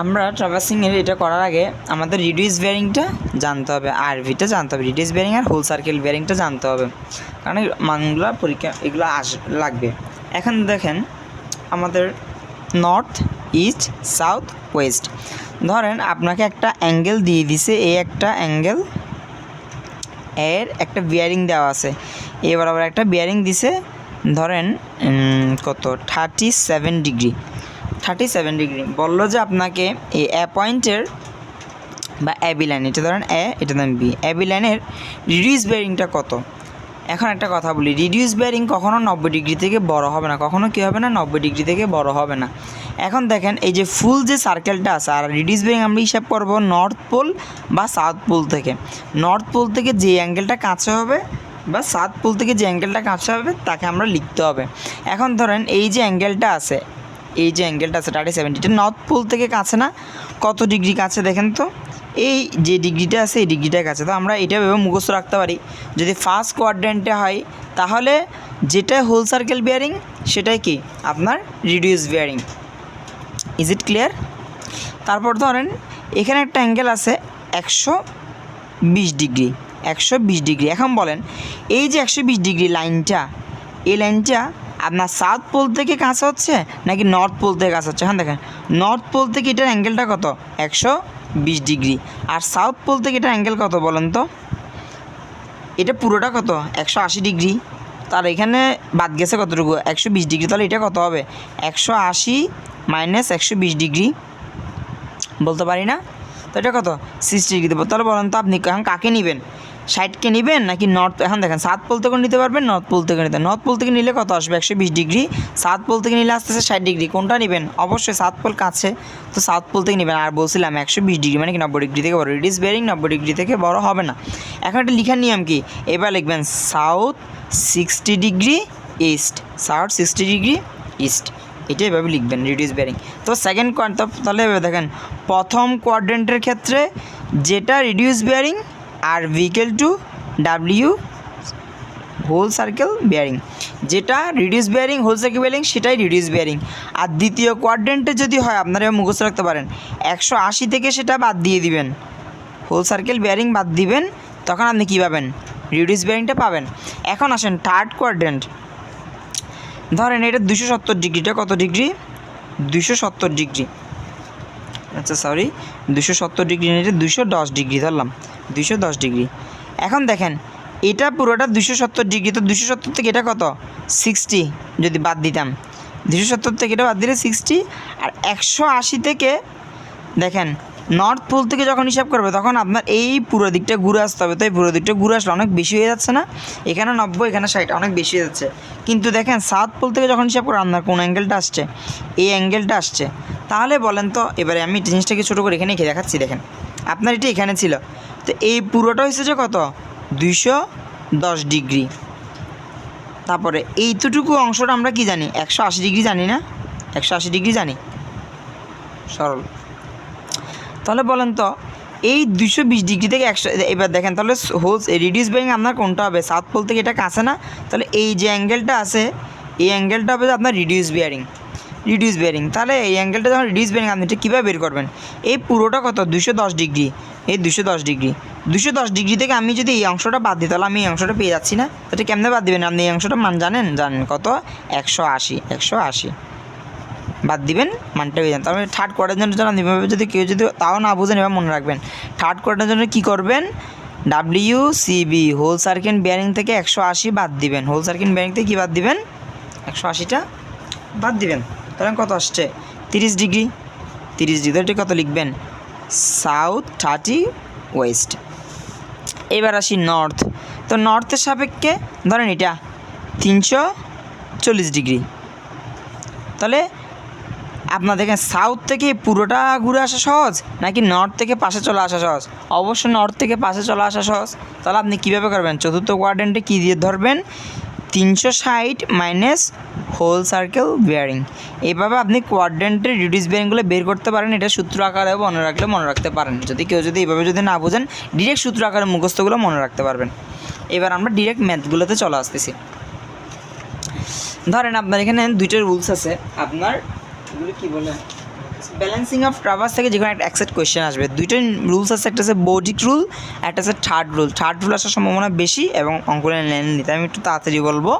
আমরা ট্রাভার্সিংয়ের এটা করার আগে আমাদের রিডিউস বেয়ারিংটা জানতে হবে, আরভিটা জানতে হবে, রিডিউস বেয়ারিং আর হোল সার্কেল বেয়ারিংটা জানতে হবে, কারণ এই মানগুলো পরীক্ষা এগুলো লাগবে। এখন দেখেন আমাদের নর্থ, ইস্ট, সাউথ, ওয়েস্ট। ধরেন আপনাকে একটা অ্যাঙ্গেল দিয়ে দিছে, এই একটা অ্যাঙ্গেল, এর একটা বিয়ারিং দেওয়া আছে, এবার আবার একটা বিয়ারিং দিছে, ধরেন কত 37 ডিগ্রি, 37 ডিগ্রি বললো যে আপনাকে এই এ পয়েন্টের বা এবি লাইন, এটা ধরেন এ, এটা ধরেন বি, এবি লাইনের রিডিউস বেয়ারিংটা কত। এখন একটা কথা বলি, রিডিউস বেয়ারিং কখনো 90 ডিগ্রি থেকে বড় হবে না, কখনো কী হবে না, 90 ডিগ্রি থেকে বড় হবে না। এখন দেখেন এই যে ফুল যে সার্কেলটা আছে, আর রিডিউস বেয়ারিং আমরা হিসাব করবো নর্থ পোল বা সাউথ পোল থেকে। নর্থ পোল থেকে যে অ্যাঙ্গেলটা কাছে হবে বা সাউথ পোল থেকে যে অ্যাঙ্গেলটা কাছে হবে তাকে আমরা লিখতে হবে। এখন ধরেন এই যে অ্যাঙ্গেলটা আছে, এই যে অ্যাঙ্গেলটা আছে 37, এটা নর্থ পোল থেকে কাছে না, কত ডিগ্রি কাছে দেখেন তো, এই যে ডিগ্রিটা আছে এই ডিগ্রিটার কাছে। তো আমরা এটা ভেবে মুখস্থ রাখতে পারি, যদি ফার্স্ট কোয়াড্রেন্টে হয় তাহলে যেটা হোল সার্কেল বেয়ারিং সেটাই কি আপনার reduce bearing. Is it clear? তারপর ধরেন এখানে একটা অ্যাঙ্গেল আছে 120 ডিগ্রি, 120 ডিগ্রি। এখন বলেন এই যে 120 ডিগ্রি লাইনটা, এই লাইনটা আপনার সাউথ পোল থেকে কাছে হচ্ছে নাকি নর্থ পোল থেকে কাছে হচ্ছে? এখন দেখেন নর্থ পোল থেকে এটার অ্যাঙ্গেলটা কত, 120 ডিগ্রি, আর সাউথ পোল থেকে এটার অ্যাঙ্গেল কত বলেন তো? এটা পুরোটা কত, 180 ডিগ্রি। তার এখানে বাদ গেছে কতটুকু, 120 ডিগ্রি। তাহলে এটা কত হবে, 180 মাইনাস 120 ডিগ্রি, বলতে পারি না? তো এটা কত, 60 ডিগ্রি দেবো। তাহলে বলেন তো আপনি এখন কাকে নেবেন, 60কে নেবেন নাকি নর্থ? এখন দেখেন সাউথ পোল থেকে নিতে পারবেন, নর্থ পোল থেকে নিতে। নর্থ পোল থেকে নিলে কত আসবে, 120 ডিগ্রি। সাউথ পোল থেকে নিলে আসতেছে 60 ডিগ্রি। কোনটা নেবেন? অবশ্যই সাউথ পোল কাছে, তো সাউথ পোল থেকে নেবেন। আর বলছিলাম 120 ডিগ্রি মানে কি 90 ডিগ্রি থেকে বড়, রিডিউস বেয়ারিং 90 ডিগ্রি থেকে বড় হবে না। এখন একটা লিখার নিয়ম কি, এবার লিখবেন south 60 degree east, south 60 degree east, এটা এভাবে লিখবেন রিডিউস বেয়ারিং। তো সেকেন্ড তাহলে দেখেন প্রথম কোয়াড্রেন্টের ক্ষেত্রে যেটা রিডিউস বেয়ারিং আর ভিকেল to W whole circle bearing, যেটা reduce bearing whole circle bearing সেটাই রিডিউস বেয়ারিং। আর দ্বিতীয় কোয়াড্রেন্টে যদি হয় আপনারা মুখস্থ রাখতে পারেন 180 থেকে সেটা বাদ দিয়ে দিবেন, হোল সার্কেল বেয়ারিং বাদ দিবেন, তখন আপনি কী পাবেন, রিডিউস বেয়ারিংটা পাবেন। এখন আসেন থার্ড কোয়াড্রেন্ট, ধরেন এটা 270 ডিগ্রিটা কত ডিগ্রি, 270 ডিগ্রি, আচ্ছা সরি 270 ডিগ্রি এটা 210 ডিগ্রি ধরলাম, 210 ডিগ্রি। এখন দেখেন এটা পুরোটা 270 ডিগ্রি, তো 270 থেকে এটা কত 60 যদি বাদ দিতাম, 270 থেকে এটা বাদ দিলে 60, আর 180 থেকে দেখেন নর্থ পোল থেকে যখন হিসাব করবে তখন আপনার এই পুরো দিকটা ঘুরে আসতে হবে। তো এই পুরো দিকটা ঘুরে আসলে অনেক বেশি হয়ে যাচ্ছে না, এখানে 90 এখানে 60, অনেক বেশি হয়ে যাচ্ছে। কিন্তু দেখেন সাউথ পোল থেকে যখন হিসাব করে আপনার কোন অ্যাঙ্গেলটা আসছে, এই অ্যাঙ্গেলটা আসছে। তাহলে বলেন তো, এবারে আমি জিনিসটাকে ছোটো করে এখানে লিখে দেখাচ্ছি। দেখেন আপনার এটা এখানে ছিল, তো এই পুরোটা হচ্ছে যে কত 210 ডিগ্রি। তারপরে এইটুকু অংশটা আমরা কি জানি, 180 ডিগ্রি জানি না, 180 ডিগ্রি জানি, সরল। তাহলে বলেন তো এই 220 ডিগ্রি থেকে 100, এবার দেখেন তাহলে হোল রিডিউস বেয়ারিং আপনার কোনটা হবে, সাউথ পোল থেকে এটা কাছে না, তাহলে এই যে অ্যাঙ্গেলটা আছে এই অ্যাঙ্গেলটা হবে আপনার রিডিউস বেয়ারিং, রিডিউস বেয়ারিং। তাহলে এই অ্যাঙ্গেলটা যখন রিডিউস বেয়ারিং আপনি এটা কীভাবে বের করবেন, এই পুরোটা কত 210 ডিগ্রি, এই 210 ডিগ্রি, 210 ডিগ্রি থেকে আমি যদি এই অংশটা বাদ দিই তাহলে আমি এই অংশটা পেয়ে যাচ্ছি না। এটা কেমনে বাদ দিবেন আপনি, এই অংশটা মান জানেন কত, 180 বাদ দিবেন, মানটা পেয়ে যান। তারপরে থার্ড কোয়ার্টারের জন্য জানান এভাবে, যদি কেউ যদি তাও না বুঝেন এবার মনে রাখবেন, থার্ড কোয়ার্টারের জন্য কী করবেন, WCB হোল সার্কেল বেয়ারিং থেকে 180 বাদ দিবেন, হোল সার্কেল বেয়ারিং থেকে কী বাদ দিবেন, 180টা বাদ দিবেন। তাহলে কত আসছে 30 ডিগ্রি, 30 ডিগ্রি এটা কত লিখবেন, সাউথ 30 ওয়েস্ট। এবার আসি নর্থ, তো নর্থের সাপেক্ষে ধরেন এটা 340 ডিগ্রি। তাহলে আপনার দেখেন সাউথ থেকে পুরোটা ঘুরে আসা সহজ নাকি নর্থ থেকে পাশে চলে আসা সহজ? অবশ্যই নর্থ থেকে পাশে চলে আসা সহজ। তাহলে আপনি কীভাবে করবেন, চতুর্থ কোয়াড্রেন্টে কী দিয়ে ধরবেন, 360 মাইনাস হোল সার্কেল বেয়ারিং। এইভাবে আপনি কোয়াড্রেন্টের রিডিউস বেয়ারিংগুলো বের করতে পারেন। এটা সূত্র আকারে মনে রাখলে মনে রাখতে পারেন, যদি কেউ যদি এইভাবে যদি না বোঝেন ডিরেক্ট সূত্র আকারে মুখস্থগুলো মনে রাখতে পারবেন। এবার আমরা ডিরেক্ট ম্যাথগুলোতে চলে আসতেছি। ধরেন আপনার এখানে দুইটা রুলস আছে, আপনার এগুলো কী বলে ব্যালেন্সিং অফ ট্রাভার্স থেকে যে কোনো একটা অ্যাকসেপ্ট কোয়েশ্চেন আসবে। দুইটা রুলস আছে, একটা আছে বৌডিক রুল, একটা আছে থার্ড রুল। থার্ড রুল আসার সম্ভাবনা বেশি এবং অঙ্কনের লেনলি, তাই আমি একটু তাড়াতাড়ি বলবো।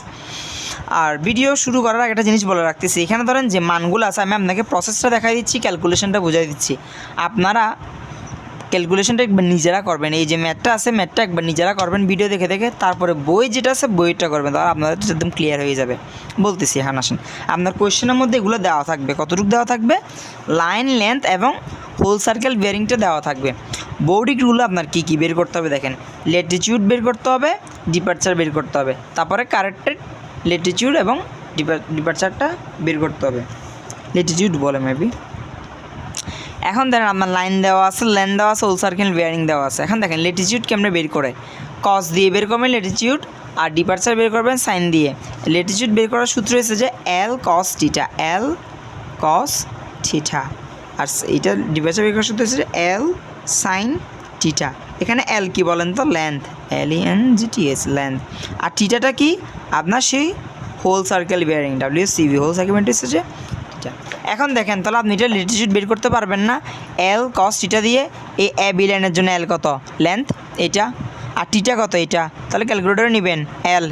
আর ভিডিও শুরু করার আগে একটা জিনিস বলে রাখতেছি, এখানে ধরেন যে মানগুলো আছে আমি আপনাকে প্রসেসটা দেখাই দিচ্ছি, ক্যালকুলেশনটা বুঝাই দিচ্ছি। আপনারা ক্যালকুলেশনটা একবার নিজেরা করবেন, এই যে ম্যাথটা আছে ম্যাথটা একবার নিজেরা করবেন ভিডিও দেখে দেখে, তারপরে বই যেটা আছে বইটা করবেন, তাহলে আপনাদের একদম ক্লিয়ার হয়ে যাবে। বলতেছি হ্যাঁ আসেন, আপনার কোয়েশ্চেনের মধ্যে এগুলো দেওয়া থাকবে, কতটুকু দেওয়া থাকবে, লাইন লেন্থ এবং হোল সার্কেল বেয়ারিংটা দেওয়া থাকবে। বৌডিক রুলে আপনার কী কী বের করতে হবে দেখেন, ল্যাটিটিউড বের করতে হবে, ডিপারচার বের করতে হবে, তারপরে কারেক্টেড ল্যাটিটিউড এবং ডিপারচারটা বের করতে হবে, ল্যাটিটিউড বলে মেবি। এখন দেখেন আপনার লাইন দেওয়া আছে, লেন দেওয়া আছে, হোল সার্কেল বেয়ারিং দেওয়া আছে। এখন দেখেন ল্যাটিটিউড কেমনে বের করে, কস দিয়ে বের করবেন ল্যাটিটিউড, আর ডিপারচার বের করবেন সাইন দিয়ে। ল্যাটিটিউড বের করার সূত্র হচ্ছে যে এল কস থিটা, এল কস থিটা, আর এটা ডিপারচার বের করার সূত্র হচ্ছে যে এল সাইন থিটা। এখানে এল কি বলেন তো, লেন্থ, LENGTH লেন্থ, আর থিটাটা কি আপনার সেই whole circle bearing, WCB whole circle bearing হচ্ছে যে থিটা। এখন দেখেন তাহলে আপনি এটা ল্যাটিটিউড বের করতে পারবেন না, এল কস থিটা দিয়ে এই AB লাইনের জন্য এল কত, লেন্থ এটা, আর থিটা কত এটা, তাহলে ক্যালকুলেটরে নেবেন এল,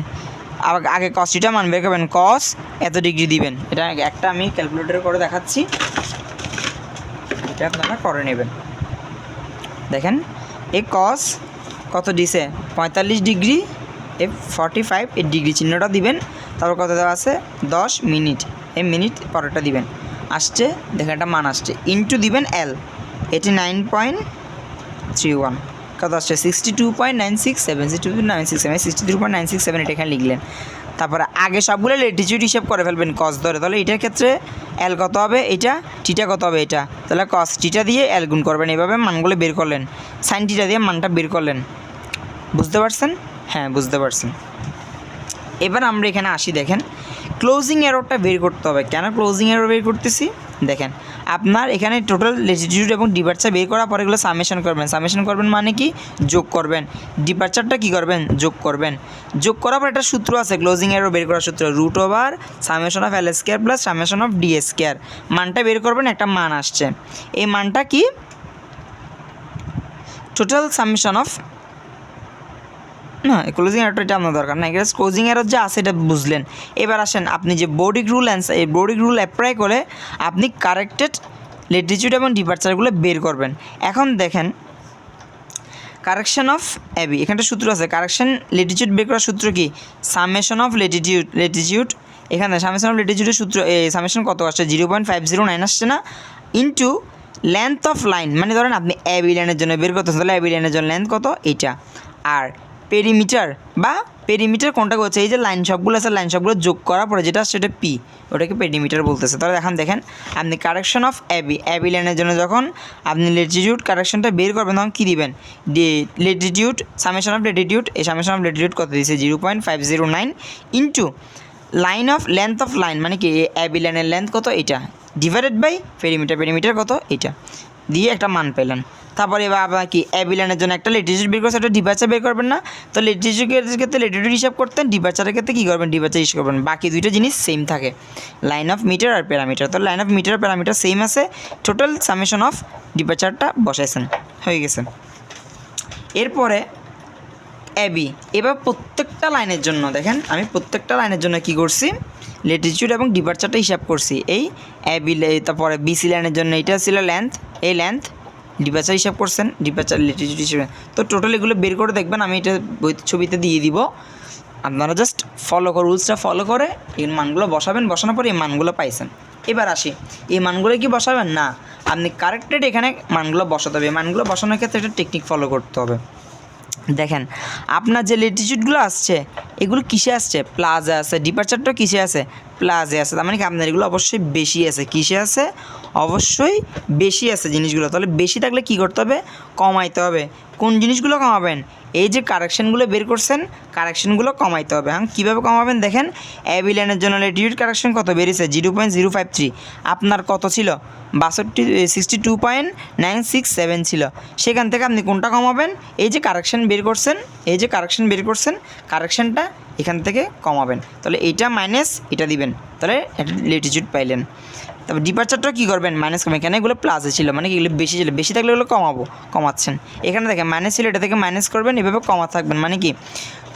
আগে কস থিটা মান বের করবেন, কস এত ডিগ্রি দিবেন। এটা একটা আমি ক্যালকুলেটরে করে দেখাচ্ছি, এটা আপনারা করে নেবেন। দেখেন এই কস কত দিছে 45 ডিগ্রি, এ 45 এই ডিগ্রি চিহ্নটা দিবেন, তারপর কত দেওয়া আছে 10 মিনিট, এই মিনিট পরেরটা দিবেন, আসছে দেখেন একটা মান আসছে, ইনটু দিবেন এল, 89.31 কত আসছে 62.967, 63.967 এটা এখানে লিখলেন। তারপরে আগে সবগুলো ল্যাটিটিউড হিসাব করে ফেলবেন কস ধরে, তাহলে এটার ক্ষেত্রে এল কত হবে এটা, থিটা কত হবে এটা, তাহলে কস থিটা দিয়ে এল গুণ করবেন, এভাবে মানগুলো বের করলেন, সাইন থিটা দিয়ে মানটা বের করলেন। বুঝতে পারছেন? হ্যাঁ বুঝতে পারছেন। এবার আমরা এখানে আসি, দেখেন ক্লোজিং এররটা বের করতে হবে। কেন ক্লোজিং এরর বের করতেছি দেখেন, আপনার এখানে টোটাল ল্যাটিটিউড এবং ডিপারচার বের করার পরে এগুলো সামেশন করবেন। সামেশন করবেন মানে কি, যোগ করবেন, ডিপারচারটা কি করবেন, যোগ করবেন। যোগ করার পর একটা সূত্র আছে ক্লোজিং এরর বের করার সূত্র, root over summation of L square plus summation of D square. মানটা বের করবেন, একটা মান আসছে, এই মানটা কি টোটাল সামেশন অফ, না ক্লোজিং এররটা এটা আপনার দরকার না, এখানে ক্লোজিং এরর যা আছে এটা বুঝলেন। এবার আসেন আপনি যে বৌডিক রুল অ্যান্সার, এই বৌডিক রুল অ্যাপ্লাই করে আপনি কারেক্টেড ল্যাটিটিউড এবং ডিপারচারগুলো বের করবেন। এখন দেখেন কারেকশন অফ AB, এখানটা সূত্র আছে, কারেকশন ল্যাটিটিউড বের করার সূত্র কি, সামেশন অফ ল্যাটিটিউড, এখানে সামেশন অফ ল্যাটিটিউডের সূত্র, সামেশন কত আসছে 0.509 আসছে না, ইন্টু লেন্থ অফ লাইন, মানে ধরেন আপনি AB লাইনের জন্য বের করতেছেন, তাহলে AB লাইনের জন্য লেন্থ কত এইটা, আর পেরিমিটার কোনটা করছে, এই যে লাইন সবগুলো আছে লাইন সবগুলো যোগ করার পরে যেটা সেটা P, ওটাকে পেরিমিটার বলতেছে। তাহলে এখন দেখেন আপনি কারেকশন অফ AB লাইনের জন্য যখন আপনি ল্যাটিটিউড কারেকশনটা বের করবেন তখন কী দিবেন, ল্যাটিটিউড সামেশন অফ ল্যাটিটিউড, এই সামেশন অফ ল্যাটিটিউড কত দিয়েছে 0.509 into line of length of line, মানে কি AB লাইনের লেন্থ কত এটা, ডিভাইডেড বাই পেরিমিটার কত এটা, দিয়ে একটা মান পেলেন। তারপরে এবার আপনার কি AB লাইনের জন্য একটা ল্যাটিটিউড বের করছে, একটা ডিপারচার বের করবেন না, তো ল্যাটিটিউডের ক্ষেত্রে ল্যাটিটিউড হিসাব করতেন, ডিপারচারের ক্ষেত্রে কী করবেন, ডিপারচার হিসাব করবেন, বাকি দুইটা জিনিস সেম থাকে, লাইন অফ মিটার আর প্যারামিটার। তো লাইন অফ মিটার আর প্যারামিটার সেম আছে, টোটাল সামেশন অফ ডিপারচারটা বসাইছেন, হয়ে গেছে। এরপরে AB, এবার প্রত্যেকটা লাইনের জন্য দেখেন আমি প্রত্যেকটা লাইনের জন্য কি করছি, ল্যাটিটিউড এবং ডিপারচারটা হিসাব করছি। এই AB, তারপরে BC লাইনের জন্য এটা ছিল লেন্থ, এই লেন্থ, ডিপারচার হিসাব করছেন, ডিপারচার ল্যাটিটিউড হিসেবে। তো টোটাল এগুলো বের করে দেখবেন, আমি এটা ছবিতে দিয়ে দিব, আপনারা জাস্ট রুলসটা ফলো করে এই মানগুলো বসাবেন, বসানোর পরে এই মানগুলো পাইছেন। এবার আসি, এই মানগুলো কি বসাবেন না, আপনি কারেক্টেড এখানে মানগুলো বসাতে হবে। মানগুলো বসানোর ক্ষেত্রে একটা টেকনিক ফলো করতে হবে। দেখেন আপনার যে ল্যাটিটিউডগুলো আসছে এগুলো কিসে আসছে, প্লাজে আছে, ডিপারচারটা কিসে আছে, প্লাজে আছে, তার মানে কি আপনার এগুলো অবশ্যই বেশি আছে, কিসে আছে, অবশ্যই বেশি আছে জিনিসগুলো। তাহলে বেশি থাকলে কী করতে হবে, কমাইতে হবে। কোন জিনিসগুলো কমাবেন, এই যে কারেকশনগুলো বের করছেন কারেকশনগুলো কমাইতে হবে। হ্যাঁ কীভাবে কমাবেন দেখেন, AB লাইনের জন্য ল্যাটিটিউড কারেকশন কত বেরিয়েছে 0.053, আপনার কত ছিল 62.967 ছিল, সেখান থেকে আপনি কোনটা কমাবেন, এই যে কারেকশন বের করছেন কারেকশনটা এখান থেকে কমাবেন, তাহলে এইটা মাইনাস এটা দিবেন, তাহলে একটা ল্যাটিটিউড পাইলেন। তারপর ডিপারচারটাও কী করবেন মাইনাস করবেন, এখানে এগুলো প্লাসে ছিল মানে এগুলো বেশি ছিল, বেশি থাকলে এগুলো কমাচ্ছেন। এখানে দেখেন মাইনাস ছিল, এটা থেকে মাইনাস করবেন, এভাবে কমা থাকবেন। মানে কি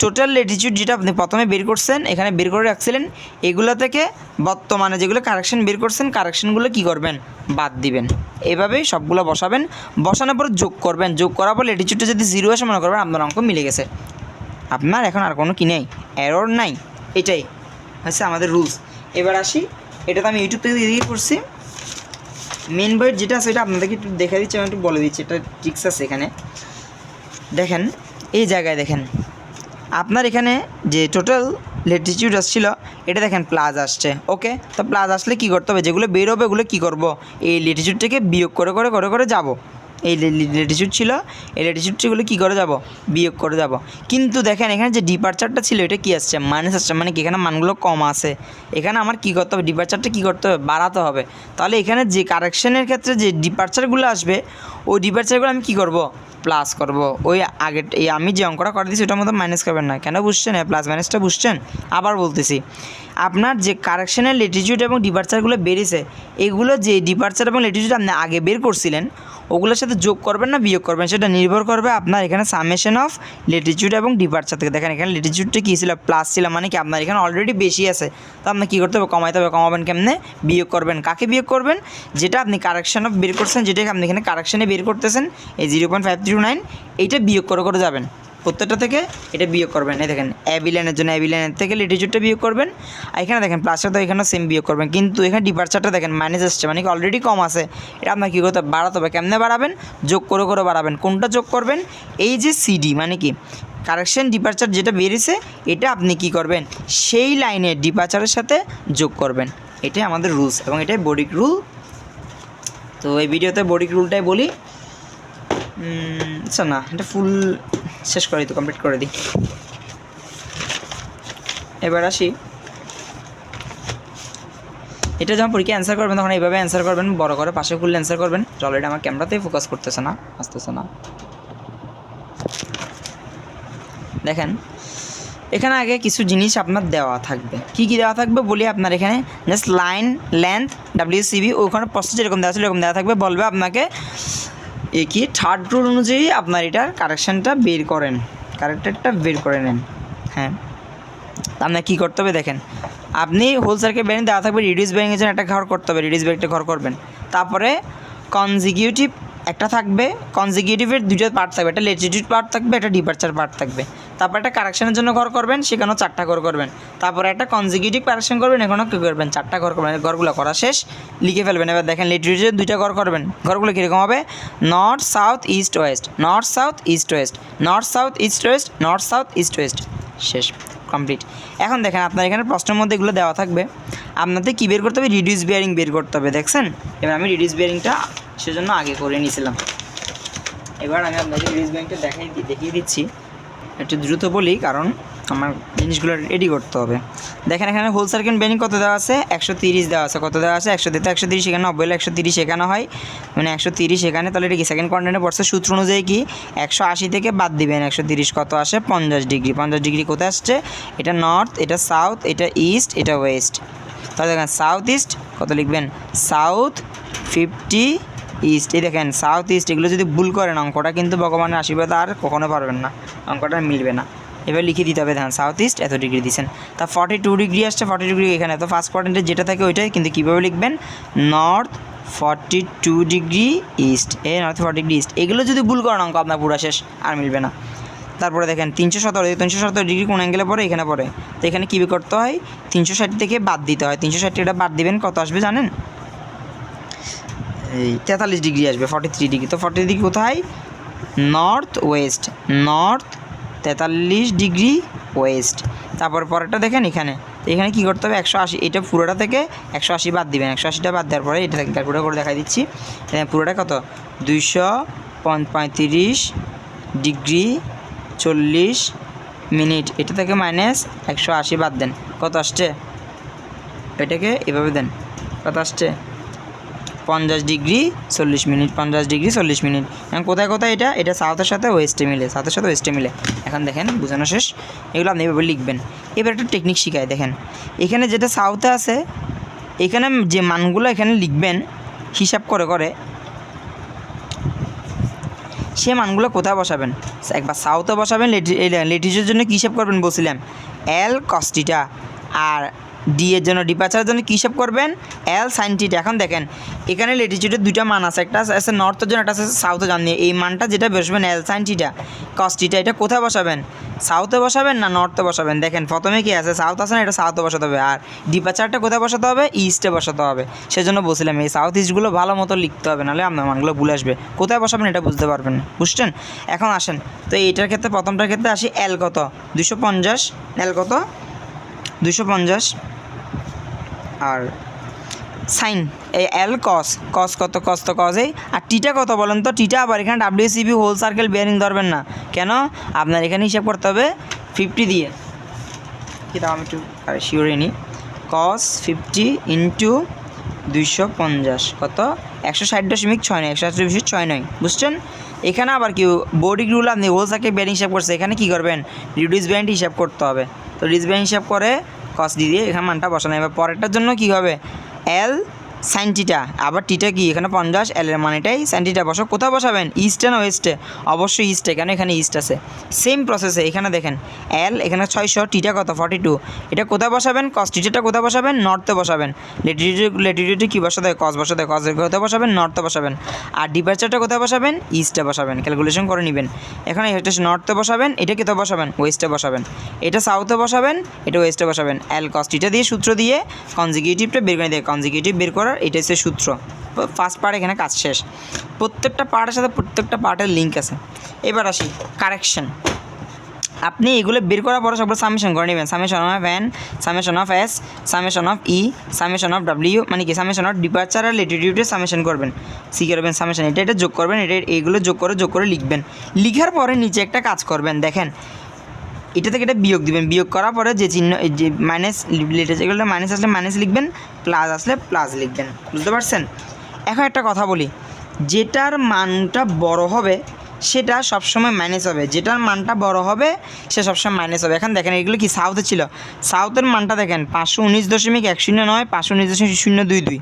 টোটাল ল্যাটিটিউড যেটা আপনি প্রথমে বের করছেন এখানে বের করে রাখছিলেন, এগুলো থেকে বর্তমানে যেগুলো কারেকশন বের করছেন কারেকশনগুলো কী করবেন বাদ দিবেন। এভাবেই সবগুলো বসাবেন, বসানোর পর যোগ করবেন, যোগ করার পর ল্যাটিটিউডটা যদি 0 আসে মনে করবেন আপনার অঙ্ক মিলে গেছে, আপনার এখন আর কোনো কি নেই, এরর নাই। এটাই হচ্ছে আমাদের রুলস। এবার আসি, এটা তো আমি ইউটিউব থেকে দিয়ে করছি। মেন বইয়ের যেটা আছে এটা আপনাদেরকে একটু দেখে দিচ্ছি, আমি একটু বলে দিচ্ছি, এটা ট্রিক্স আছে এখানে। দেখেন এই জায়গায় দেখেন আপনার এখানে যে টোটাল ল্যাটিটিউড আসছিল এটা দেখেন প্লাস আসছে, ওকে। তো প্লাস আসলে কী করতে হবে, যেগুলো বের হবে ওগুলো কী করব, এই ল্যাটিটিউড থেকে বিয়োগ করে করে করে করে যাব। এই ল্যাটিটিউড ছিল, এই ল্যাটিটিউডগুলো কী করে যাব, বিয়োগ করে যাব। কিন্তু দেখেন এখানে যে ডিপারচারটা ছিল এটা কী আসছে, মাইনাস আসছে, মানে কি এখানে মানগুলো কম আছে। এখানে আমার কী করতে হবে, ডিপারচারটা কী করতে হবে, বাড়াতে হবে। তাহলে এখানে যে কারেকশনের ক্ষেত্রে যে ডিপারচারগুলো আসবে ওই ডিপারচারগুলো আমি কী করব, প্লাস করব। ওই আগের এই আমি যে অঙ্কটা করে দিয়েছি ওটার মতো মাইনাস করবেন না, কেন বুঝছেন, প্লাস মাইনাসটা বুঝছেন। আবার বলতেছি, আপনার যে কারেকশনের ল্যাটিটিউড এবং ডিপারচারগুলো বেরিয়েছে এগুলো যে ডিপারচার এবং ল্যাটিটিউড আপনি আগে বের করছিলেন ওগুলোর সাথে যোগ করবেন না বিয়োগ করবেন সেটা নির্ভর করবে আপনার এখানে সামেশন অফ ল্যাটিটিউড এবং ডিপারচার থেকে। দেখেন এখানে ল্যাটিটিউডটা কী ছিল, প্লাস ছিল, মানে কি আপনার এখানে অলরেডি বেশি আছে, তো আপনার কী করতে হবে, কমাইতে হবে। কমাবেন কেমনে, বিয়োগ করবেন। কাকে বিয়োগ করবেন, যেটা আপনি কারেকশন অফ বের করছেন, যেটা আপনি এখানে কারেকশনে বের করতেছেন এই 0.539 এইটা বিয়োগ করে করে যাবেন প্রত্যেকটা থেকে, এটা বিয়োগ করবেন। এই দেখেন অ্যাবিলেনের জন্য অ্যাবিলেনের থেকে ল্যাটিটিউডটা বিয়োগ করবেন, আর এখানে দেখেন প্লাসটা তো এখানে সেম বিয়োগ করবেন। কিন্তু এখানে ডিপারচারটা দেখেন মাইনাস আসছে, মানে কি অলরেডি কম আছে, এটা আপনার কী করতে হবে, বাড়াতে হবে। কেমনে বাড়াবেন, যোগ করে করে বাড়াবেন। কোনটা যোগ করবেন, এই যে সিডি মানে কি কারেকশন ডিপারচার যেটা বেরিয়েছে এটা আপনি কি করবেন সেই লাইনের ডিপারচারের সাথে যোগ করবেন। এটাই আমাদের রুলস এবং এটাই বডিক রুল। তো এই ভিডিওতে বডিক রুলটাই বলি। আচ্ছা না, এটা ফুল শেষ করে দিই, কমপ্লিট করে দিই। এবার আসি, এটা যখন পরীক্ষা অ্যান্সার করবেন তখন এইভাবে অ্যান্সার করবেন, বড় করে পাশে খুললে অ্যান্সার করবেন। অলরেডি আমার ক্যামেরাতেই ফোকাস করতেছে না, আসতেছে না। দেখেন এখানে আগে কিছু জিনিস আপনার দেওয়া থাকবে, কি কি দেওয়া থাকবে বলি। আপনার এখানে জাস্ট লাইন লেন্থ WCB ওখানে প্রসেস যেরকম দেওয়া ছিল এরকম দেওয়া থাকবে, বলবে আপনাকে কি থার্ড রুল অনুযায়ী আপনার এটার কারেকশানটা বের করেন, কারেক্টারটা বের করে নেন। হ্যাঁ, আপনার কী করতে হবে দেখেন, আপনি হোল সার্কিট বেরিং দেওয়া থাকবে, রিডিউস বেরিংয়ের জন্য একটা ঘর করতে হবে, রিডিউস বেরিংটা ঘর করবেন। তারপরে কনজিকিউটিভ একটা থাকবে, কনজিকিউটিভের দুটো পার্ট থাকবে, একটা ল্যাটিটিউড পার্ট থাকবে, একটা ডিপারচার পার্ট থাকবে। তারপর একটা কারেকশনের জন্য ঘর করবেন, সেখানেও 4টা ঘর করবেন। তারপরে একটা কনজিকিউটিভ কারেকশন করবেন, এখানেও কী করবেন 4টা ঘর করবেন। ঘরগুলো করা শেষ, লিখে ফেলবেন। এবার দেখেন ল্যাটিটিউডের 2টা ঘর করবেন, ঘরগুলো কীরকম হবে, north south east West, north south east West, north south east West, north south east West, শেষ, কমপ্লিট। এখন দেখেন আপনার এখানে প্রশ্নের মধ্যে এগুলো দেওয়া থাকবে, আপনাদের কী বের করতে হবে, রিডিউস বিয়ারিং বের করতে হবে। দেখছেন, এবার আমি রিডিউস বিয়ারিংটা সেজন্য আগে করে নিয়েছিলাম। এবার আমি আপনাকে রিডিউস বিয়ারিংটা দেখিয়ে দিচ্ছি, একটু দ্রুত বলি কারণ আমার জিনিসগুলো রেডি করতে হবে। দেখেন এখানে হোল সার্কিট বেরিং কত দেওয়া আছে, 130 দেওয়া আছে। কত দেওয়া আছে, 130 এখানে 90 হলে 130 এখানে হয়, মানে 130 এখানে। তাহলে এটা কি সেকেন্ড কোয়াড্রেন্টে পড়ছে, সূত্র অনুযায়ী কি 180 থেকে বাদ দিবেন 130, কত আসে 50 ডিগ্রি। 50 ডিগ্রি কোথায় আসছে, এটা নর্থ, এটা সাউথ, এটা ইস্ট, এটা ওয়েস্ট। তাহলে দেখেন সাউথ ইস্ট কত লিখবেন, সাউথ 50 ইস্ট। এই দেখেন সাউথ ইস্ট, এগুলো যদি ভুল করেন অঙ্কটা কিন্তু ভগবানের আশীর্বাদ আর কখনো পারবেন না, অঙ্কটা মিলবে না। এবার লিখে দিতে হবে, দেখেন সাউথ ইস্ট এত ডিগ্রি দিচ্ছেন, তা 42 ডিগ্রি আসছে, 40 ডিগ্রি এখানে। তো ফার্স্ট কোয়াড্রেন্টে যেটা থাকে ওইটাই, কিন্তু কীভাবে লিখবেন, নর্থ 42 ডিগ্রি ইস্ট, এই নর্থ 40 ডিগ্রি ইস্ট। এগুলো যদি ভুল করেন অঙ্ক আপনার পুরো শেষ, আর মিলবে না। তারপরে দেখেন 317 ডিগ্রি কোন অ্যাঙ্গেলে পড়ে, এখানে পড়ে। তো এখানে কী করতে হয়, 360 থেকে বাদ দিতে হয়। 360 এটা বাদ দিবেন, কত আসবে জানেন, এই 43 ডিগ্রি আসবে, 43 ডিগ্রি। তো 43 ডিগ্রি কোথায়, north West, north 43 degree West. তারপর পরেরটা দেখেন এখানে, তো এখানে কী করতে হবে, 180, এটা পুরোটা থেকে 180 বাদ দিবেন। 180টা বাদ দেওয়ার পরে এটা ক্যালকুলেট করে দেখা দিচ্ছি, পুরোটা কত 235 ডিগ্রি 40 মিনিট। এটা থেকে মাইনাস 180 বাদ দেন, কত আসছে, এটাকে এভাবে দেন, কত আসছে 50 ডিগ্রি 40 মিনিট, 50 ডিগ্রি 40 মিনিট। এখন কোথায় কোথায় এটা সাউথের সাথে ওয়েস্টে মিলে, সাউথের সাথে ওয়েস্টে মিলে। এখন দেখেন বোঝানো শেষ, এগুলো আপনি এভাবে লিখবেন। এবার একটা টেকনিক শিখাই, দেখেন এখানে যেটা সাউথে আছে এখানে যে মানগুলো এখানে লিখবেন হিসাব করে করে, সে মানগুলো কোথায় বসাবেন? একবার সাউথে বসাবেন। লেটিটিউডের জন্য কী হিসাব করবেন বলছিলাম এল কস থিটা, আর ডি এর জন্য ডিপারচারের জন্য কী হিসাব করবেন এল সাইন থিটা। এখন দেখেন এখানে লেটিটিউডের দুইটা মান আছে, একটা আছে নর্থের জন্য, একটা আছে সাউথের জন্য। এই মানটা যেটা বসবেন এল সাইন থিটা কস থিটা, এটা কোথায় বসাবেন? সাউথে বসাবেন না নর্থে বসাবেন? দেখেন প্রথমে কি আছে সাউথ আছে না, এটা সাউথে বসাতে হবে। আর ডিপারচারটা কোথায় বসাতে হবে? ইস্টে বসাতে হবে। সেজন্য বলছিলাম এই সাউথ ইস্টগুলো ভালো মতো লিখতে হবে, নাহলে আপনার মানগুলো ভুলে আসবে। কোথায় বসাবেন এটা বুঝতে পারবেন না, বুঝছেন? এখন আসেন তো এইটার ক্ষেত্রে, প্রথমটার ক্ষেত্রে আসি। এল কত? 250। এল কত? 250। আর সাইন এই এল কস, কস কত? কস তো কসেই। আর টিটা কত বলেন তো? টিটা আবার এখানে ডাব্লিউসিবি হোল সার্কেল বেয়ারিং ধরবেন না, কেন? আপনার এখানে হিসাব করতে হবে 50 দিয়ে। এটা আমি একটু শিওরে নিই। কস 50 ইন্টু 250 কত? 160.69, 160.69, বুঝছেন? এখানে আবার কি বোর্ডিক রুল, আপনি হোল সার্কেল বেয়ারিং হিসাব করছে, এখানে কি করবেন? রিডিউস ব্যান্ড হিসাব করতে হবে। তো রিডিউস ব্যান্ড হিসাব করে কস দিয়ে এখানে মানটা বসানো। এবার পরেরটার জন্য কী হবে? এল সাইন টিটা, আবার টিটা কি এখানে 50, এলের মানেটাই সাইন টিটা বসো। কোথায় বসাবেন? ইস্টে না ওয়েস্টে? অবশ্যই ইস্টে, কেন এখানে ইস্ট আছে। সেম প্রসেসে এখানে দেখেন এল এখানে 600, টিটা কত? 42। এটা কোথায় বসাবেন? কস টিটাটা কোথায় বসাবেন? নর্থে বসাবেন। লেটিটিউডে কী বসাতে হয়? কস বসাতে হয়। কস কোথায় বসাবেন? নর্থে বসাবেন। আর ডিপারচারটা কোথায় বসাবেন? ইস্টে বসাবেন। ক্যালকুলেশন করে নেবেন। এখানে এটা নর্থে বসাবেন, এটা কোথায় বসাবেন? ওয়েস্টে বসাবেন। এটা সাউথে বসাবেন, এটা ওয়েস্টে বসাবেন। এল কস টিটা দিয়ে সূত্র দিয়ে কনজিকিউটিভটা বের করে দিয়ে, কনজিকিউটিভ বের করার এটা হচ্ছে সূত্র। ফার্স্ট পার্ট এখানে কাজ শেষ। প্রত্যেকটা পার্টের সাথে প্রত্যেকটা পার্টের লিঙ্ক আছে। এবার আসি কারেকশন। আপনি এগুলো বের করার পরে সবগুলো সামেশন করে নেবেন। Summation of N, summation of S, summation of E, summation of W, মানে কি সামেশন অফ ডিপারচার আর লেটিটিউডে সামেশন করবেন। সি করবেন সামেশন, এটা যোগ করবেন, এটা এইগুলো যোগ করে লিখবেন। লিখার পরে নিচে একটা কাজ করবেন, দেখেন এটা থেকে এটা বিয়োগ দিবেন। বিয়োগ করার পরে যে চিহ্ন, যে মাইনাস যেগুলো মাইনাস আসলে মাইনাস লিখবেন, প্লাস আসলে প্লাস লিখবেন। বুঝতে পারছেন? এখন একটা কথা বলি, যেটার মানটা বড় হবে সেটা সবসময় মাইনাস হবে, যেটার মানটা বড় হবে সে সবসময় মাইনাস হবে। এখন দেখেন এগুলো কি সাউথে ছিল, সাউথের মানটা দেখেন 519.109, 519.022।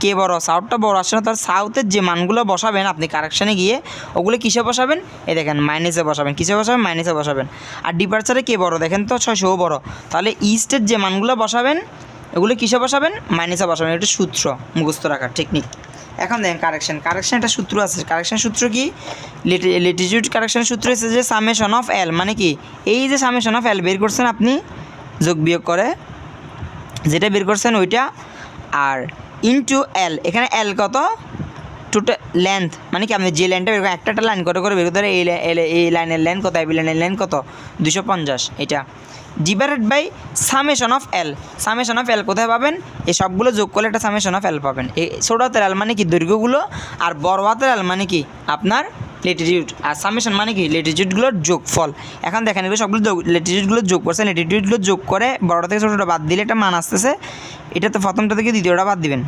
কে বড়? সাউথটা বড় আসছে না, তার সাউথের যে মানগুলো বসাবেন আপনি কারেকশানে গিয়ে, ওগুলো কিসে বসাবেন? এই দেখেন মাইনাসে বসাবেন। কিসে বসাবেন? মাইনাসে বসাবেন। আর ডিপারচারে কে বড়? দেখেন তো 600 বড়, তাহলে ইস্টের যে মানগুলো বসাবেন ওগুলো কিসে বসাবেন? মাইনাসে বসাবেন। এটা সূত্র মুখস্থ রাখার টেকনিক। এখন দেখেন কারেকশন একটা সূত্র আছে। কারেকশন সূত্র কি? লেটিটিউড কারেকশনের সূত্র হচ্ছে যে সামেশন অফ এল, মানে কি এই যে সামেশন অফ এল বের করছেন আপনি যোগ বিয়োগ করে, যেটা বের করছেন ওইটা, আর ইনটু এল। এখানে এল কত? টোটাল লেন্থ, মানে কি আপনি যে লাইনটা বের করেন একটা লাইন করে বের করতে, এই লাইনের লেন্থ কত, এই লাইনের লেন্থ কত? 250। এটা divided by summation of L. Summation of L কোথায় পাবেন? এই সবগুলো যোগ করলে একটা সামেশন অফ এল পাবেন। এই ছোটো হাতের এল মানে কি দৈর্ঘ্যগুলো, আর বড় হাতের এল মানে কি আপনার লেটিটিউড, আর সামেশন মানে কি লেটিটিউডগুলোর যোগফল। এখন দেখেন এগুলো সবগুলো লেটিটিউডগুলো যোগ করছে, লেটিটিউডগুলো যোগ করে বড়টা থেকে ছোটোটা বাদ দিলে একটা মান আসতেছে। এটা তো প্রথমটা থেকে দ্বিতীয়টা বাদ দিবেন,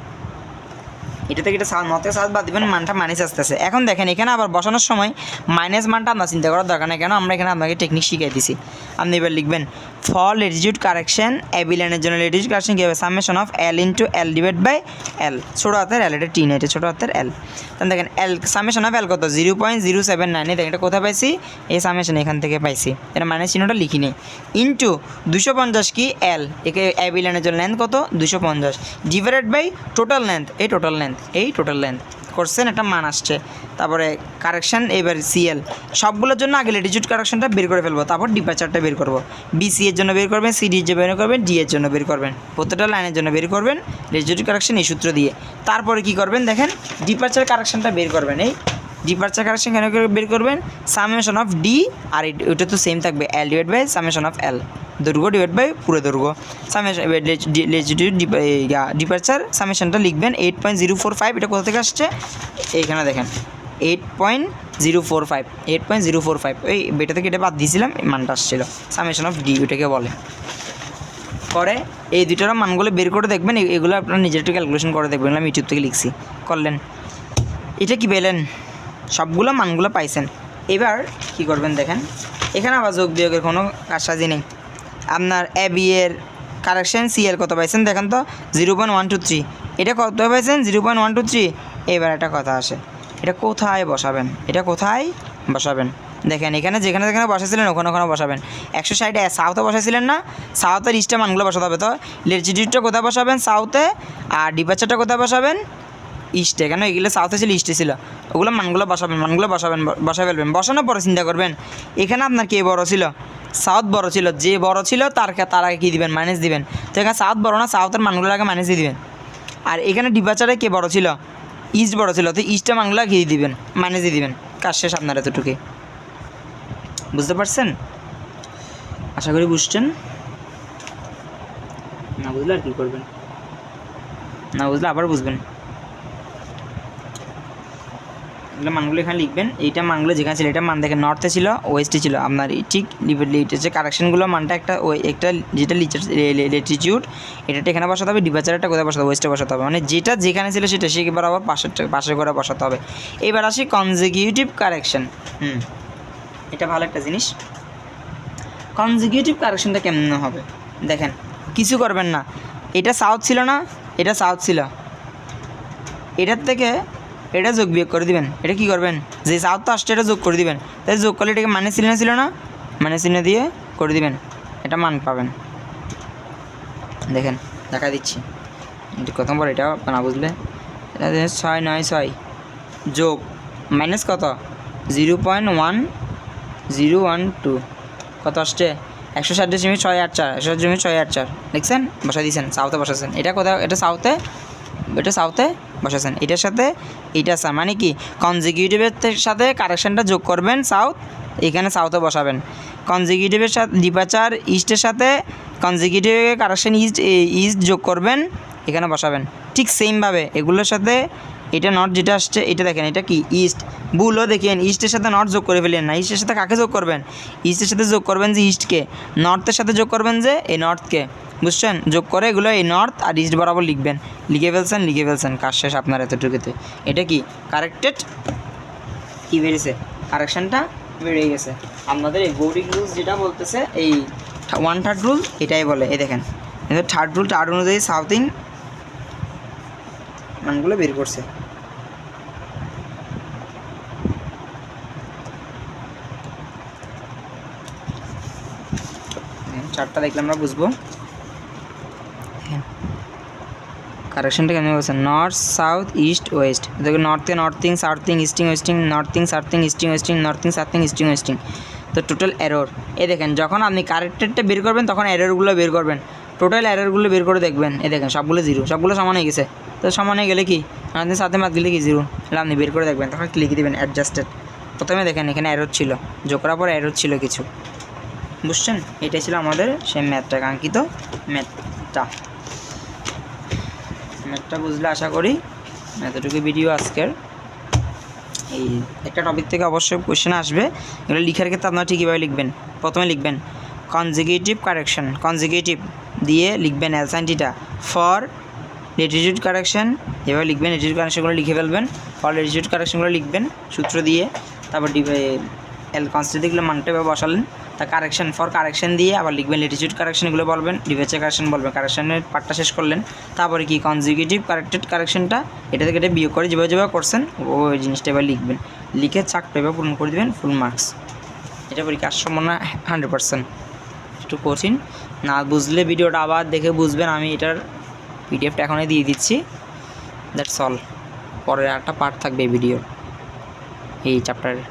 এটা থেকে এটা নর্থ থেকে সাউথ বাদ দিবেন, মানটা মাইনাস আসতেছে। এখন দেখেন এখানে আবার বসানোর সময় মাইনাস মানটা আপনার চিন্তা করার দরকার নেই, কেন আমরা এখানে আপনাকে টেকনিক শিখিয়ে দিছি। আপনি এবার লিখবেন ফর লেটিটিউড কারেকশন এবি লাইনের জন্য লেটিটিউড কারেকশন কী হবে? Summation of L into L divide by L. ছোটো হাতের এল, এটা টি না, এটা ছোটো হাতের এল। তাহলে দেখেন এল সামেশন অফ এল কত? 0.079। দেখেন এটা কোথায় পাইছি? এই সামেশন এখান থেকে পাইছি, এটা মাইনাস চিহ্নটা লিখি নেই। ইন্টু 250 কি এল, একে এবি লাইনের জন্য লেন্থ কত? 250 ডিভাইডেড বাই টোটাল লেন্থ, এই টোটাল লেন্থ করছেন, একটা মান আসছে। তারপরে কারেকশান এবার সিএল, সবগুলোর জন্য আগে লেটিটিউড কারেকশনটা বের করে ফেলবো, তারপর ডিপারচারটা বের করবো। বিসি এর জন্য বের করবেন, সিডি এর জন্য বের করবেন, ডি এর জন্য বের করবেন, প্রত্যেকটা লাইনের জন্য বের করবেন লেটিটিউড কারেকশন এই সূত্র দিয়ে। তারপরে কি করবেন দেখেন ডিপারচার কারেকশনটা বের করবেন। এই ডিপারচার কারেকশন কেন বের করবেন? সামেশন অফ ডি, আর ওইটা তো সেম থাকবে এল ডিভাইড বাই সামেশন অফ এল, দৈর্ঘ্য ডিভাইড বাই পুরো দৈর্ঘ্য। সামেশন লেটিটিউড ডিপারচার সামেশনটা লিখবেন 8.045। এটা কোথা থেকে আসছে? এইখানে দেখেন 8.045, ওই বেটা থেকে এটা বাদ দিয়েছিলাম, মানটা আসছিল সামেশন অফ ডি, ওইটাকে বলে। পরে এই দুইটার মানগুলো বের করে দেখবেন, এগুলো আপনারা নিজের একটু ক্যালকুলেশন করে দেখবেন, আমি ইউটিউব থেকে লিখছি, করলেন। এটা কি পেলেন? সবগুলো মানগুলো পাইছেন। এবার কি করবেন দেখেন, এখানে আবার যোগ বিয়োগের কোনো কারসাজি নেই। আপনার এবি এর কারেকশন সিএল কত পাইছেন দেখেন তো 0.123, এটা কত পাইছেন 0.123। এবার একটা কথা আসে, এটা কোথায় বসাবেন, এটা কোথায় বসাবেন দেখেন, এখানে যেখানে যেখানে বসাছিলেন ওখানে ওখানে বসাবেন। 160 সাউথে বসাইছিলেন না, সাউথের ইস্টে মানগুলো বসাতে হবে। তো ল্যাটিটিউডটা কোথায় বসাবেন সাউথে, আর ডিপারচারটা কোথায় বসাবেন ইস্টে, কেন এগুলো সাউথে ছিল ইস্টে ছিল, ওগুলো মানগুলো বসাবেন বসায় ফেলবেন। বসানোর পরে চিন্তা করবেন এখানে আপনার কে বড় ছিল, সাউথ বড় ছিল, যে বড় ছিল তার আগে কী দিবেন মাইনাস দিবেন। তো এখানে সাউথ বড় না, সাউথের মানগুলোর আগে মাইনাস দিয়ে দিবেন। আর এখানে ডিপারচারে কে বড় ছিল, ইস্ট বড় ছিল, তো ইস্টের মানগুলো কী দিবেন মাইনাস দিয়ে দিবেন। কাজ শেষ আপনার এতটুকুই, বুঝতে পারছেন? আশা করি বুঝছেন। না বুঝলে আর কী করবেন, না বুঝলে আবার বুঝবেন। এগুলো মানগুলো এখানে লিখবেন, এইটা মানগুলো যেখানে ছিল এটা মান দেখেন নর্থে ছিল ওয়েস্টে ছিল আপনার, ঠিক এটা হচ্ছে কারেকশনগুলো মানটা একটা একটা যেটা ল্যাটিটিউড এটা এখানে বসাতে হবে, ডিপারচারটা কোথায় বসাতে হবে ওয়েস্টে বসাতে হবে, মানে যেটা যেখানে ছিল সেটা সেবার আবার পাশে করে বসাতে হবে। এবার আসি কনজিকিউটিভ কারেকশন। এটা ভালো একটা জিনিস। কনজিকিউটিভ কারেকশনটা কেমন হবে দেখেন, কিছু করবেন না, এটা সাউথ ছিল না, এটা সাউথ ছিল, এটার থেকে এটা যোগ বিয়োগ করে দিবেন। এটা কি করবেন, যে সাউথ তো আসছে এটা যোগ করে দিবেন, তাই যোগ করলে এটাকে মানে চিহ্ন ছিল না, মানে চিহ্ন দিয়ে করে দিবেন, এটা মান পাবেন। দেখেন দেখা দিচ্ছি প্রথম পর এটা না বুঝলে, এটা 696 যোগ মাইনাস কত 0.1012 কত আসছে 160.684, 160.684 দেখছেন, বসাই দিয়েছেন, সাউথে বসাচ্ছেন। এটা কোথাও এটা সাউথে বসাচ্ছেন, এটার সাথে এইটা মানে কি কনজিকিউটিভের সাথে কারেকশনটা যোগ করবেন সাউথ, এখানে সাউথে বসাবেন। কনজিকিউটিভের সাথে ডিপারচার ইস্টের সাথে কনজিকিউটিভের কারেকশন ইস্ট যোগ করবেন, এখানে বসাবেন। ঠিক সেমভাবে এগুলোর সাথে এটা নর্থ যেটা আসছে এটা দেখেন, এটা কি ইস্ট, ভুলও দেখেন ইস্টের সাথে নর্থ যোগ করে ফেলেন না, ইস্টের সাথে কাকে যোগ করবেন, ইস্টের সাথে যোগ করবেন যে ইস্টকে, নর্থের সাথে যোগ করবেন যে এই নর্থকে, বুঝছেন? যোগ করে এগুলো এই নর্থ আর ইস্ট বরাবর লিখবেন, লিখে ফেলছেন, কাজ শেষ আপনার এতটুকুতে। এটা কি কারেক্টেড, কি বেরিয়েছে কারেকশানটা বেরিয়ে গেছে। আপনাদের এই বোর্ডিং রুলস যেটা বলতেছে এই 1/3 রুল এটাই বলে, এই দেখেন থার্ড রুল টার্ড অনুযায়ী সাউথিং মানগুলো বের করছে। চারটা দেখলে আমরা বুঝবো কারেকশনটা কেমন বলছে, নর্থ সাউথ ইস্ট ওয়েস্ট, দেখো নর্থে northing সাউথিং ইস্টিং wasting, northing সাউথিং ইস্টিং wasting, northing সাউথিং ইস্টিং wasting, তো টোটাল এরর। এই দেখেন যখন আপনি কারেক্টেডটা বের করবেন তখন এররগুলো বের করবেন, টোটাল এররগুলো বের করে দেখবেন, এই দেখেন সবগুলো জিরো, সবগুলো সমান হয়ে গেছে। তো সমান হয়ে গেলে কি আপনি সাথে মাত গেলে কি জিরো, তাহলে আপনি বের করে দেখবেন, তখন লিখে দেবেন অ্যাডজাস্টেড। প্রথমে দেখেন এখানে এরর ছিল, যোগ করার পরে এরর ছিল কিছু, বুঝছেন? এটাই ছিল আমাদের সেই ম্যাথটা, কাঙ্ক্ষিত ম্যাথটা বুঝলে আশা করি এতটুকু ভিডিও আজকের। এই একটা টপিক থেকে অবশ্যই কোয়েশ্চেন আসবে, এগুলো লিখার ক্ষেত্রে আপনারা ঠিক কীভাবে লিখবেন, প্রথমে লিখবেন কনজিকিউটিভ কারেকশন, কনজিকিউটিভ দিয়ে লিখবেন অ্যালসাইনটিটা, ফর ল্যাটিটিউড কারেকশন এভাবে লিখবেন, ল্যাটিটিউড কারেকশনগুলো লিখে ফেলবেন, ফর ল্যাটিটিউড কারেকশনগুলো লিখবেন সূত্র দিয়ে, তারপর কনস্ট্যান্টগুলো মানটা এভাবে বসালেন, তা কারেকশন ফর কারেকশন দিয়ে আবার লিখবেন ল্যাটিটিউড কারেকশনগুলো বলবেন, ডিপারচার কারেকশন বলবেন, কারেকশনের পার্টটা শেষ করলেন, তারপরে কি কনজিকিউটিভ কারেক্টেড কারেকশনটা এটা থেকে এটা বিয়োগ করে যেভাবে করছেন ওই জিনিসটা এবার লিখবেন, লিখে চারটা এবার পূরণ করে দেবেন, ফুল মার্কস। এটা পরীক্ষার সম্ভাবনা 100%। একটু কঠিন, না বুঝলে ভিডিওটা আবার দেখে বুঝবেন, আমি এটার পিডিএফটা এখনই দিয়ে দিচ্ছি, দ্যাটস অল। পরের একটা পার্ট থাকবে এই ভিডিওর এই চ্যাপ্টারের।